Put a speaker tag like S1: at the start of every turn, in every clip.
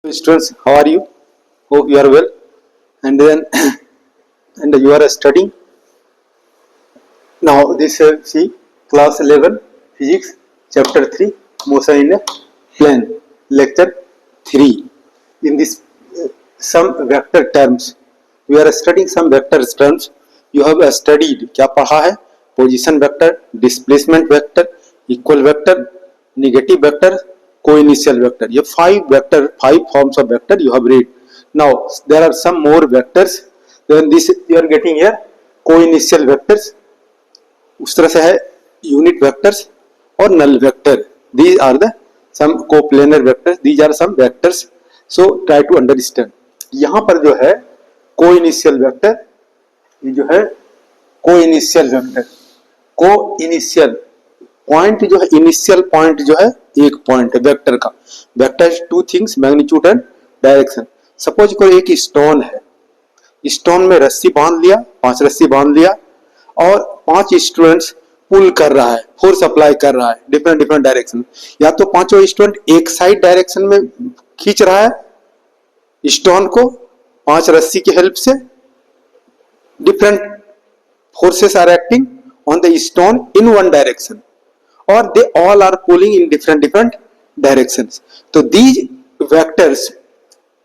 S1: Students, how are you? Hope you are well. And then, and you are studying. Now, this see class 11 physics chapter 3 motion in a plane lecture 3. In this some vector terms, we are studying some vector terms. You have studied क्या पढ़ा है? Position vector, displacement vector, equal vector, negative vector, co-initial vector. ये five forms of vector you have read. Now there are some more vectors. Then this you are getting here co-initial vectors. उस तरह से है unit vectors और null vector. These are the some coplanar vectors. These are some vectors. So try to understand. यहाँ पर जो है co-initial vector, ये जो है co-initial vector, co-initial पॉइंट जो है इनिशियल पॉइंट जो है एक पॉइंट है वेक्टर का. Vector two things magnitude and direction. Suppose करो एक स्टोन है, स्टोन में रस्सी बांध लिया, 5 रस्सी बांध लिया और 5 स्टूडेंट्स पुल कर रहा है, फोर्स अप्लाई कर रहा है डिफरेंट डिफरेंट डायरेक्शन. या तो पांचों स्टूडेंट एक साइड डायरेक्शन में खींच रहा है स्टोन को 5 रस्सी की हेल्प से. Different forces are acting on the stone in one direction, or they all are pulling in different directions. So these vectors,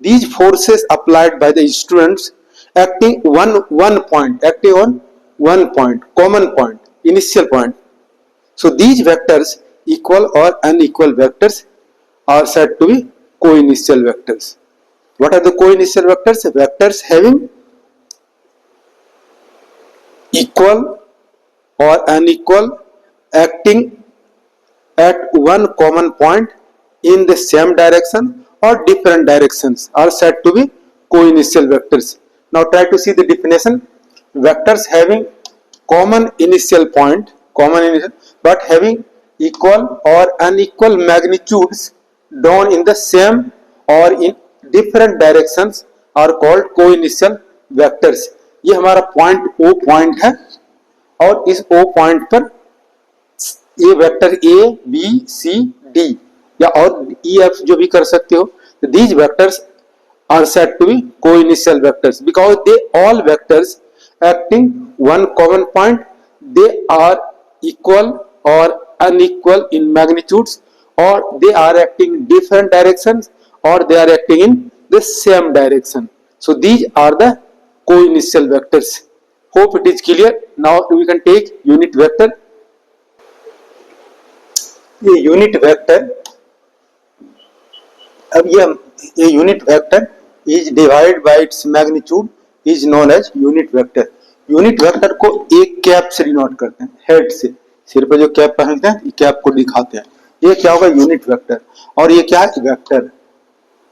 S1: these forces applied by the students acting one point, acting on one point, common point, initial point. So these vectors, equal or unequal vectors, are said to be co-initial vectors. What are the co-initial vectors? Vectors having equal or unequal acting at one common point in the same direction or different directions are said to be co-initial vectors. Now try to see the definition. Vectors having common initial point, but having equal or unequal magnitudes drawn in the same or in different directions are called co-initial vectors. ये हमारा point O point है और इस O point पर ये vector A B C D या और E F जो भी कर सकते हो. These vectors are said to be co-initial vectors because they all vectors acting on common point. They are equal और अनइक्वल इन मैग्नीट्यूड्स और they are acting in different directions और they are acting in the same direction. So these are the co-initial vectors. Hope it is clear. Now we can take unit vector. ये unit vector, अब ये unit vector is divide by its magnitude is known as unit vector. Unit vector को एक cap से denote करते हैं, head से, सिर पे जो कैप पहनते हैं कैप को दिखाते हैं. ये क्या होगा? Unit vector. और ये क्या है? वेक्टर.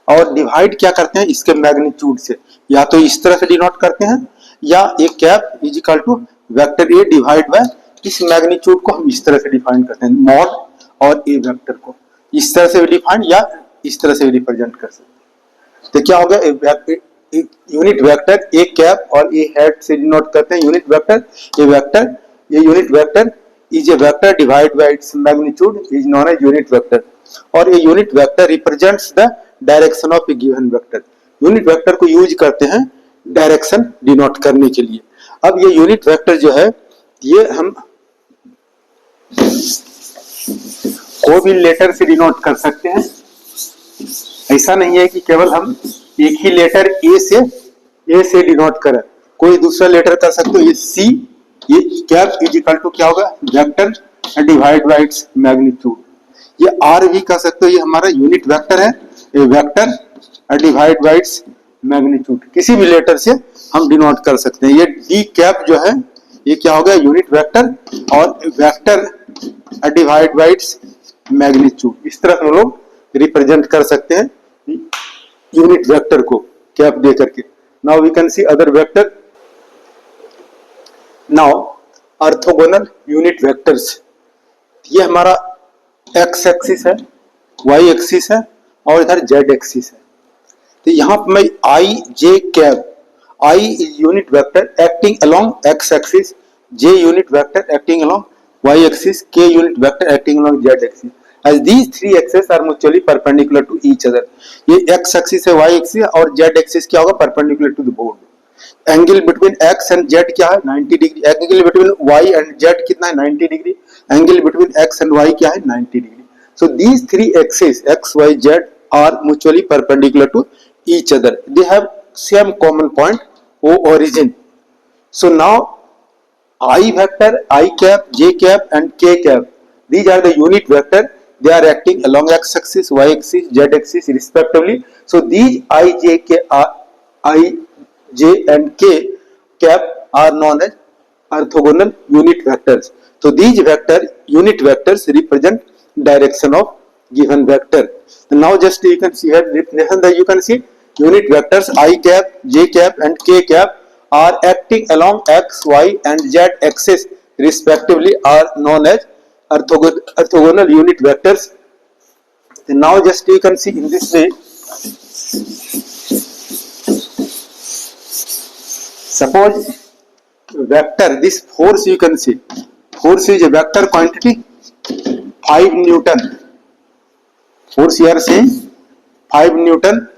S1: और डिवाइड क्या करते हैं? इसके मैग्नीट्यूड से. या तो इस तरह से डिनोट करते हैं या एक cap is equal to vector A divide by इस मैग्नीट्यूड को हम इस तरह से डिफाइन करते हैं, मॉड और ए वेक्टर को इस तरह से डिफाइन या इस तरह से रिप्रेजेंट कर सकते हैं. तो क्या होगा? यूनिट वेक्टर ए कैप और ए हेड से डिनोट करते हैं यूनिट वेक्टर. ये unit vector is a vector divide by its magnitude is known as unit vector. और ये unit vector represents the direction of a given vector. Unit vector को use करते हैं डायरेक्शन डिनोट करने के लिए. अब ये यूनिट वेक्टर जो है ये हम कोई भी लेटर से डिनोट कर सकते हैं. ऐसा नहीं है कि केवल हम एक ही लेटर ए से डिनोट करें, कोई दूसरा लेटर कर सकते हो. ये सी, ये कैप इज इक्वल टू क्या होगा? Vector divide by its magnitude. ये आर भी कर सकते हो, ये हमारा यूनिट वेक्टर है. ये vector divide by its magnitude किसी भी लेटर से हम डिनोट कर सकते हैं. ये डी कैप जो है ये क्या होगा? यूनिट वेक्टर और vector divide by its magnitude. इस तरह से हम लोग रिप्रेजेंट कर सकते हैं यूनिट वेक्टर को कैप दे करके. Now we can see other vector. Now orthogonal unit vectors. ये हमारा एक्स एक्सिस है, वाई एक्सिस है और इधर जेड एक्सिस है. तो यहाँ पर मैं I J cap, I is unit vector acting along X axis, J unit vector acting along y axis, k unit vector acting along z axis. as these three axes are mutually perpendicular to each other. ये x axis है, y axis है और z axis क्या होगा, perpendicular to the board. Angle between x and z क्या है, 90 degree. Angle between y and z कितना है, 90 degree. Angle between x and y क्या है, 90 degree. So these three axes x, y, z are mutually perpendicular to each other. They have same common point O origin. So now I vector, I cap, j cap and k cap, these are the unit vector. They are acting along x axis, y axis, z axis respectively. So these I, j, k are I, j and k cap are known as orthogonal unit vectors. So these unit vectors represent direction of given vector. And now just you can see here definition that you can see unit vectors I cap, j cap and k cap are acting along x, y and z axis respectively are known as orthogonal unit vectors. And now just you can see in this way, suppose vector, this force you can see, force is a vector quantity 5 Newton. Force you are saying 5 Newton.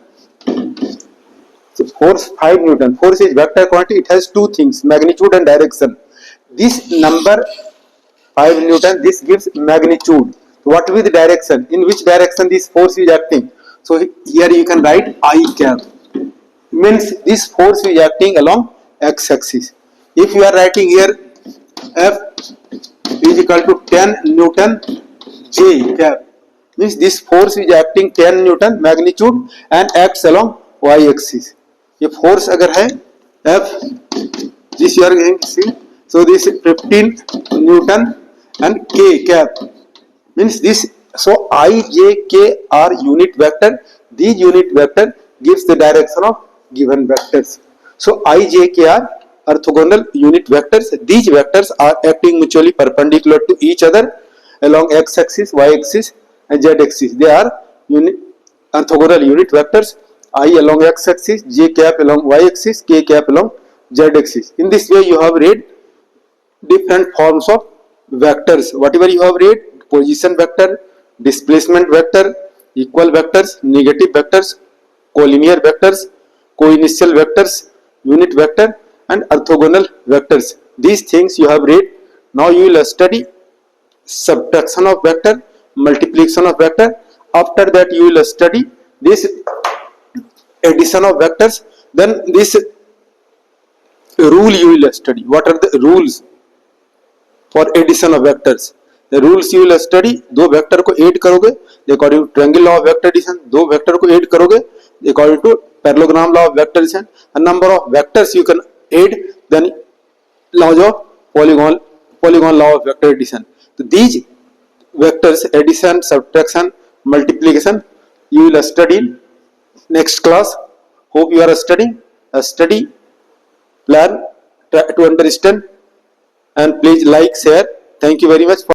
S1: So force 5 Newton. Force is vector quantity. It has two things, magnitude and direction. This number 5 Newton, this gives magnitude. What will be the direction? In which direction this force is acting? So here you can write I cap. Means this force is acting along x axis. If you are writing here F is equal to 10 Newton J cap, means this force is acting 10 Newton magnitude and acts along y axis. ये force अगर है F, this you are going to see, so this is 15 Newton and K cap, means this. So I, J, K are unit vector. These unit vector gives the direction of given vectors. So I, J, K are orthogonal unit vectors. These vectors are acting mutually perpendicular to each other along x axis, y axis and z axis. They are orthogonal unit vectors. I along x axis, j cap along y axis, k cap along z axis. In this way you have read different forms of vectors. Whatever you have read, position vector, displacement vector, equal vectors, negative vectors, collinear vectors, coinitial vectors, unit vector and orthogonal vectors. These things you have read. Now you will study subtraction of vector, multiplication of vector. After that you will study this addition of vectors. Then this rule you will study. What are the rules for addition of vectors? The rules you will study. दो vector को add करोगे according to triangle law of vector addition. दो vector को add करोगे according to parallelogram law of vector addition. A number of vectors you can add, then laws of polygon law of vector addition. So these vectors addition, subtraction, multiplication you will study in next class. Hope you are studying. Study, learn, try to understand, and please like, share. Thank you very much for